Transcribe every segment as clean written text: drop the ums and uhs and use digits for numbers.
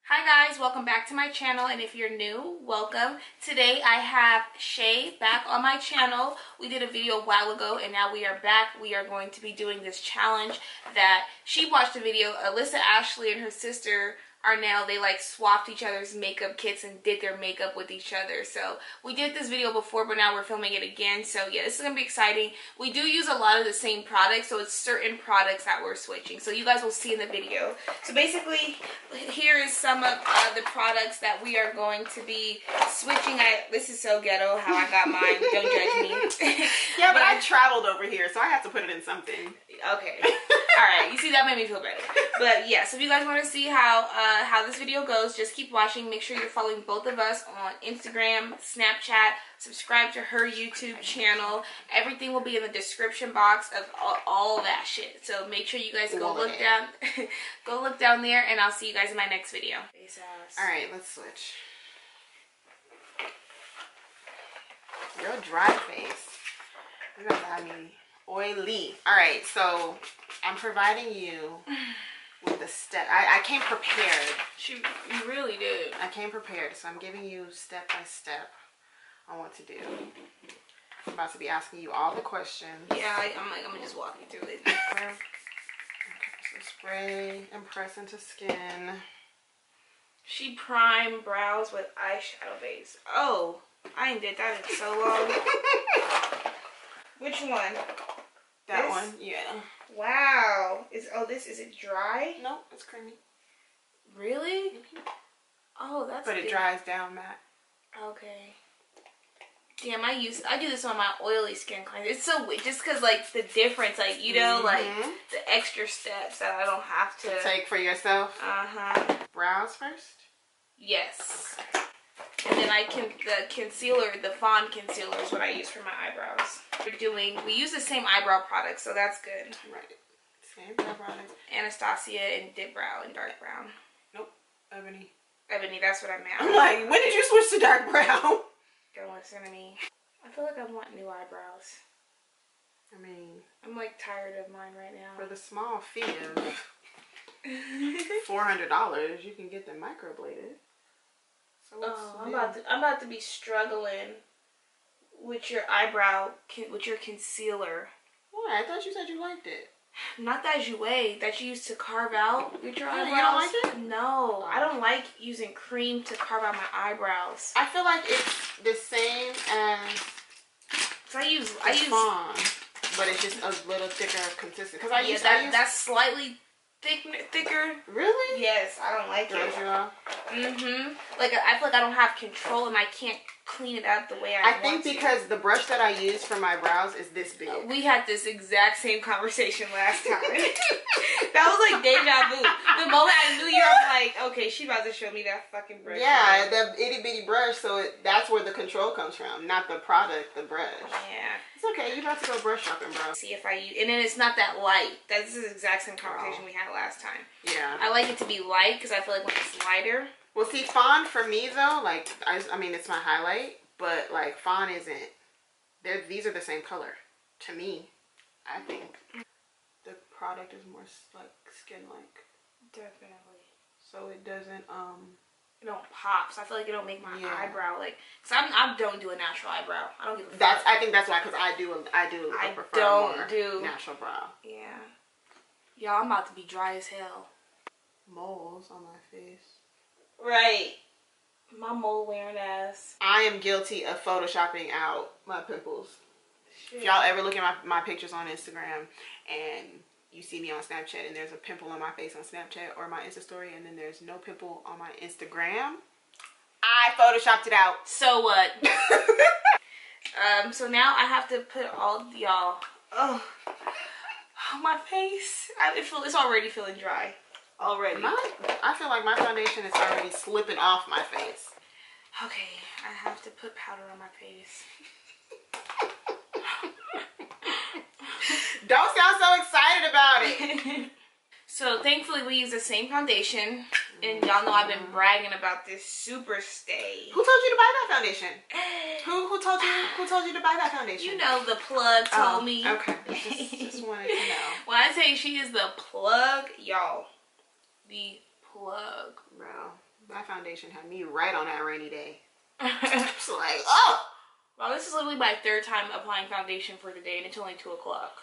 Hi guys, welcome back to my channel, and if you're new, welcome. Today I have Shay back on my channel. We did a video a while ago and now we are back. We are going to be doing this challenge that she watched the video. Alyssa, Ashley, and her sister are now, they like swapped each other's makeup kits and did their makeup with each other. So we did this video before, but now we're filming it again. So yeah, this is gonna be exciting. We do use a lot of the same products, so it's certain products that we're switching. So you guys will see in the video. So basically, here is some of the products that we are going to be switching. This is so ghetto how I got mine. Don't judge me. Yeah, but I traveled over here, so I have to put it in something. Okay. Alright, you see, that made me feel better. But yeah, so if you guys want to see how this video goes, just keep watching. Make sure you're following both of us on Instagram, Snapchat. Subscribe to her YouTube channel. Everything will be in the description box of all that shit. So make sure you guys go look down go look down there, and I'll see you guys in my next video. Alright, let's switch. You're a dry face. You're gonna have me oily. Alright, so I'm providing you with the step. I came prepared. You really did. I came prepared, so I'm giving you step by step on what to do. I'm about to be asking you all the questions. Yeah, I'm gonna just walk you through it. Okay, so spray and press into skin. She primed brows with eyeshadow base. Oh, I ain't did that in so long. Which one? That one, yeah. Wow. Is it dry? Nope, it's creamy. Really? Oh, that's But it dries down, Matt. Okay. Damn, I do this on my oily skin cleanser. It's so weird, just because, like, the difference, like, you know, like, the extra steps that I don't have to take for yourself. Brows first? Yes. And then the concealer, the Fawn concealer is what I use for my eyebrows. We use the same eyebrow product, so that's good. Right. Same eyebrow product. Anastasia and dipbrow and dark brown. Nope. Ebony. Ebony, that's what I meant. I'm like, when did you switch to dark brown? Don't listen to me. I feel like I want new eyebrows. I mean, I'm like tired of mine right now. for the small fee of $400, you can get them microbladed. So I'm about to be struggling with your eyebrow, with your concealer. Why? I thought you said you liked it. Not that jouer that you use to carve out with your eyebrows. You don't like it? No, I don't like using cream to carve out my eyebrows. I feel like it's the same as So I use Fawn, but it's just a little thicker consistent. Cause that's slightly thicker. Really? Yes, I don't like it. Like I feel like I don't have control and I can't clean it out the way I want to. I think because the brush that I use for my brows is this big. We had this exact same conversation last time. That was like deja vu. The moment I knew you, I'm like, okay, she about to show me that fucking brush. Yeah, the itty bitty brush. So that's where the control comes from, not the product, the brush. Yeah. It's okay. You about to go brush shopping, bro. See if I use, and then it's not that light. This is the exact same conversation we had last time. Yeah. I like it to be light because I feel like when it's lighter. Well, see, Fawn for me though, like I mean, it's my highlight, but like Fawn isn't. These are the same color, to me. I think the product is more like skin-like. Definitely. So it doesn't It don't pop, so I feel like it don't make my eyebrow like. Cause I don't do a natural eyebrow. I don't give a fuck. I think that's why, cause I prefer more natural brow. Yeah. Y'all, I'm about to be dry as hell. Moles on my face. Right. My mole wearing ass. I am guilty of photoshopping out my pimples. Shit. If y'all ever look at my pictures on Instagram and you see me on Snapchat and there's a pimple on my face on Snapchat or my Insta story and then there's no pimple on my Instagram, I photoshopped it out. So what? So now I have to put all y'all on my face. It's already feeling dry. Already. I feel like my foundation is already slipping off my face. Okay, I have to put powder on my face. Don't sound so excited about it. So thankfully we use the same foundation, and y'all know I've been bragging about this Super Stay. Who told you to buy that foundation? Who told you to buy that foundation? You know, the plug told me. Okay, just wanted to know. When I say she is the plug, y'all, the plug, bro. foundation had me right on that rainy day. It's like, oh. Well, this is literally my 3rd time applying foundation for the day, and it's only 2 o'clock.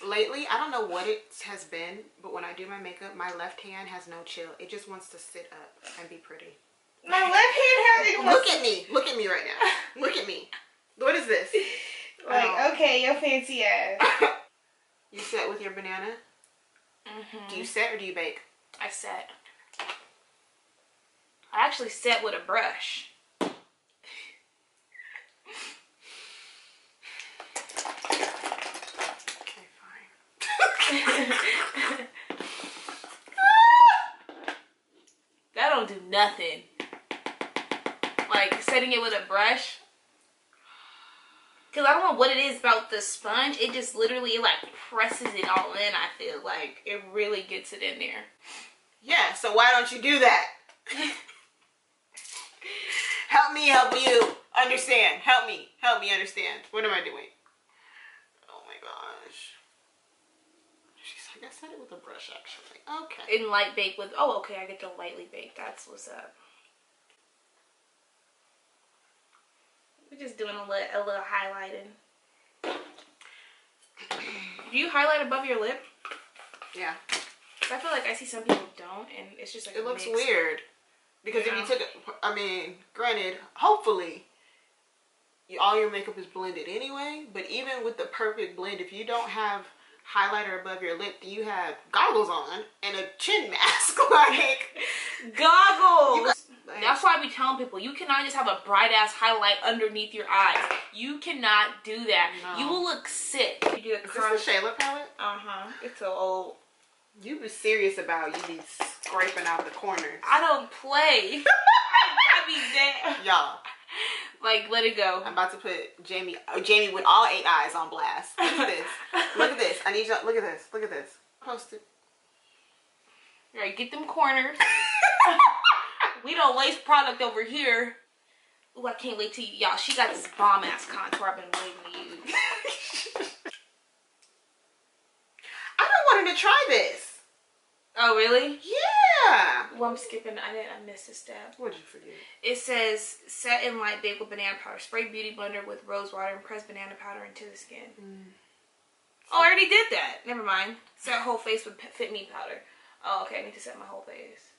Lately, I don't know what it has been, but when I do my makeup, my left hand has no chill. It just wants to sit up and be pretty. My left hand has... Look at me. Look at me right now. Look at me. What is this? Like, okay, your fancy ass. You set with your banana? Mm-hmm. Do you set or do you bake? I set. I actually set with a brush. Okay, fine. That don't do nothing. Like, setting it with a brush. Because I don't know what it is about the sponge. It just literally, like, presses it all in, I feel like. It really gets it in there. Yeah, so why don't you do that? Help me help you understand. Help me understand. What am I doing? Oh my gosh. She's like, I said it with a brush actually. Okay. And light bake with, oh, okay, I get to lightly bake. That's what's up. We're just doing a little highlighting. Do you highlight above your lip? Yeah. I feel like I see some people don't, and it's just like it looks weird. Because if you took it, I mean, granted, hopefully, all your makeup is blended anyway. But even with the perfect blend, if you don't have highlighter above your lip, you have goggles on and a chin mask. Like, goggles! That's why I be telling people, you cannot just have a bright ass highlight underneath your eyes. You cannot do that. No. You will look sick. You do is this the Shayla palette? Uh-huh. It's so old. You be serious about you be scraping out the corners. I don't play. I be dead. Y'all. Like, let it go. I'm about to put Jamie with all 8 eyes on blast. Look at this. Look at this. I need you. Look at this. Look at this. Post it. All right, get them corners. We don't waste product over here. Ooh, I can't wait till y'all. She got this bomb ass contour I've been waiting to use. I've been wanting to try this. Oh, really? Yeah. Well, I'm skipping. I missed a step. What'd you forget? It says, set in light bake with banana powder. Spray beauty blender with rose water and press banana powder into the skin. Oh, I already did that. Never mind. Set whole face with Fit Me powder. Oh, okay. I need to set my whole face.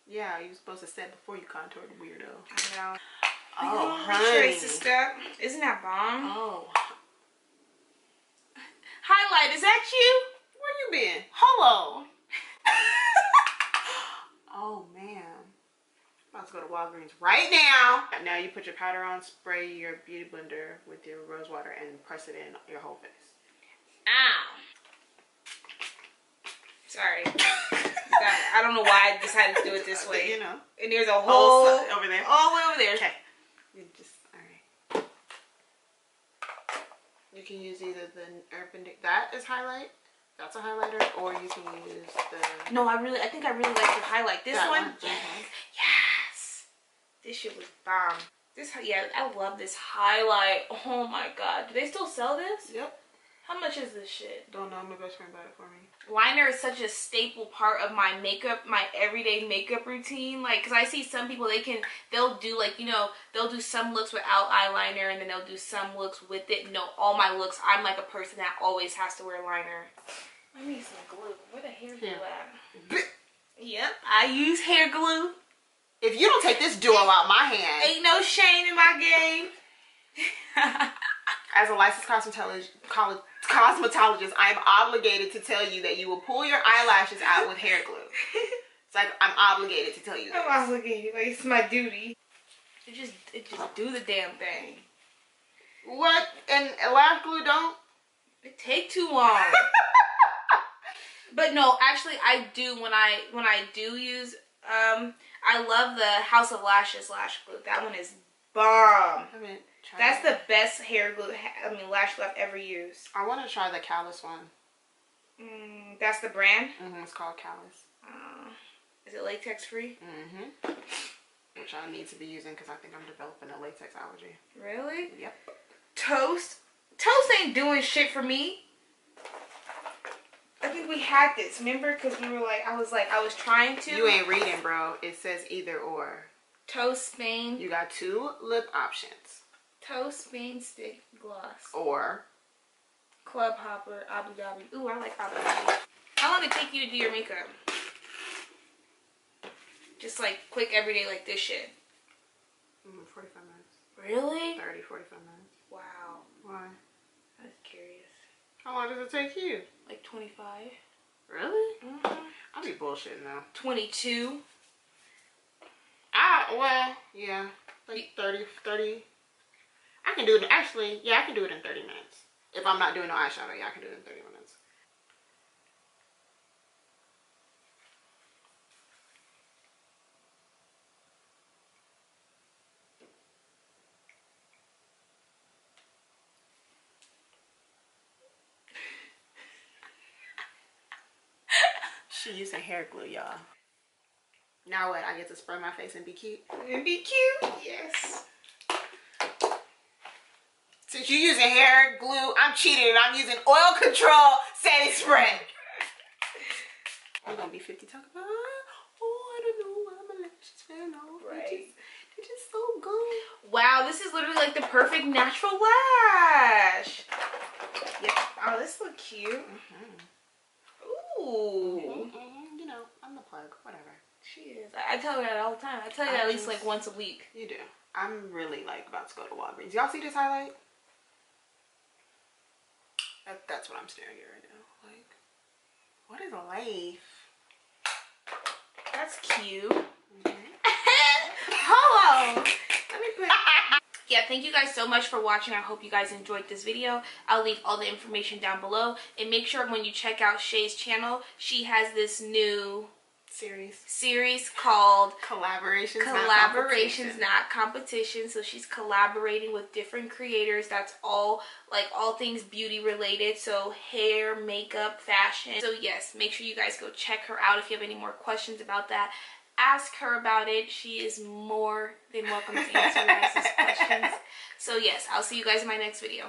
Yeah, you're supposed to set before you contoured, weirdo. I know. Oh, honey. Retrace the step. Isn't that bomb? Oh. Highlight, is that you? Where you been? Hello. Oh, man. I'm about to go to Walgreens right now. Now you put your powder on, spray your beauty blender with your rose water, and press it in your whole face. Ow. Sorry. I don't know why I decided to do it this way. You know. And there's a hole over there. All the way over there. Okay. You just, all right. You can use either the Urban, that is highlight. That's a highlighter, or you can use the... No, I think I really like to highlight this one. Yes. Mm-hmm. Yes. This shit was bomb. Yeah, I love this highlight. Oh my god. Do they still sell this? Yep. How much is this shit? Don't know. My best friend bought it for me. Liner is such a staple part of my makeup, my everyday makeup routine. Like, because I see some people, they'll do like, you know, they'll do some looks without eyeliner and then they'll do some looks with it. No, all my looks, I'm like a person that always has to wear liner. I need some glue. Where the hair glue at? Yep, I use hair glue. If you don't take this duo out my hand. Ain't no shame in my game. As a licensed cosmetologist, I am obligated to tell you that you will pull your eyelashes out with hair glue. It's like I'm obligated to tell you this. I'm obligated. Like, it's my duty. It just do the damn thing. What? And lash glue don't? It take too long. But no, actually, I do when I do use. I love the House of Lashes lash glue. That one is bomb. That's the best hair glue, lash glue I've ever used. I want to try the Callus one. That's the brand? It's called Callus. Is it latex free? Which I need to be using because I think I'm developing a latex allergy. Really? Yep. Toast ain't doing shit for me. think we had this. Remember? Because we were like, I was trying to. You ain't reading, bro. It says either or. Toast Spain. You got 2 lip options. Toast Spain Stick Gloss. Or Club Hopper Abu Dhabi. Ooh, I like Abu Dhabi. How long did it take you to do your makeup? Just like quick everyday like this shit. 45 minutes. Really? 30, 45 minutes. Wow. Why? I was curious. How long does it take you? Like 25. Really? Mm-hmm. I'll be bullshitting though. 22. Well, yeah. Like 30. I can do it, actually, yeah, I can do it in 30 minutes. If I'm not doing no eyeshadow, yeah, I can do it in 30 minutes. She using hair glue, y'all. Now what? I get to spray my face and be cute? And be cute? Yes. Since you're using hair glue, I'm cheating and I'm using oil control setting spray. We're gonna be 50 talking about, oh, I don't know why my lashes fell off. Right. They're just so good. Wow, this is literally like the perfect natural lash. Yep. Oh, this look cute. Ooh. You know, I'm the plug, whatever. She is. I tell her that all the time. I tell you that at least like once a week. You do. I'm really like about to go to Walgreens. Y'all see this highlight? That's what I'm staring at right now. Like, what is life? That's cute. Hello. Let me put. Yeah, thank you guys so much for watching. I hope you guys enjoyed this video. I'll leave all the information down below. And make sure when you check out Shay's channel, she has this new series called Collaborations, Not Competition. So she's collaborating with different creators. That's all, like all things beauty related. So hair, makeup, fashion. So yes, make sure you guys go check her out. If you have any more questions about that, ask her about it. She is more than welcome to answer you guys' questions. So yes, I'll see you guys in my next video.